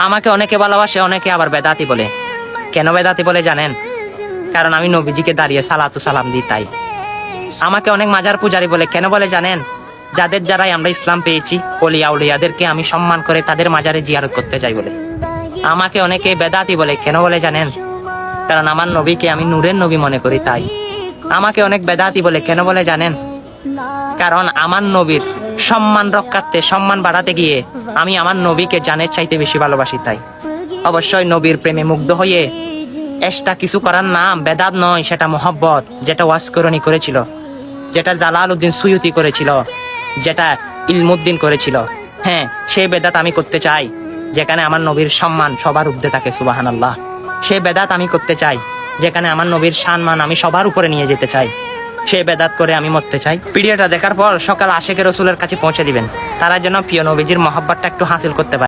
আমাকে অনেকে ভালোবাসে, অনেকে আবার বেদাতি বলে। কেন বেদাতি বলে জানেন? কারণ আমি নবীজিকে দাঁড়িয়ে সালাতু সালাম দিই তাই। আমাকে অনেক মাজার পূজারি বলে। কেন বলে জানেন? যাদের দ্বারাই আমরা ইসলাম পেয়েছি, ওলিয়া উলিয়াদেরকে আমি সম্মান করে তাদের মাজারে জিয়ারত করতে যাই বলে। আমাকে অনেকে বেদাতি বলে। কেন বলে জানেন? কারণ আমার নবীকে আমি নূরের নবী মনে করি তাই। আমাকে অনেক বেদাতি বলে। কেন বলে জানেন? কারণ আমার নবীর সম্মান রক্ষার্থে, সম্মান বাড়াতে গিয়ে আমি আমার নবীকে জানের চাইতে বেশি ভালোবাসি তাই। অবশ্যই নবীর প্রেমে মুগ্ধ হয়ে এক্সট্রা কিছু করার নাম বেদাত নয়, সেটা মোহব্বত। যেটা ওয়াসকরণী করেছিল, যেটা জালালউদ্দিন সুয়ুতি করেছিল, যেটা ইলমুদ্দিন করেছিল, হ্যাঁ সেই বেদাত আমি করতে চাই, যেখানে আমার নবীর সম্মান সবার ঊর্ধ্বে থাকে। সুবহানাল্লাহ। সেই বেদাত আমি করতে চাই যেখানে আমার নবীর সম্মান আমি সবার উপরে নিয়ে যেতে চাই। সেই বেদাত করে আমি মরতে চাই। ভিডিওটা দেখার পর সকাল আশেকের রসুলের কাছে পৌঁছে দিবেন, তারা যেন প্রিয় নবীজির মহব্বতটা একটু হাসিল করতে পারে।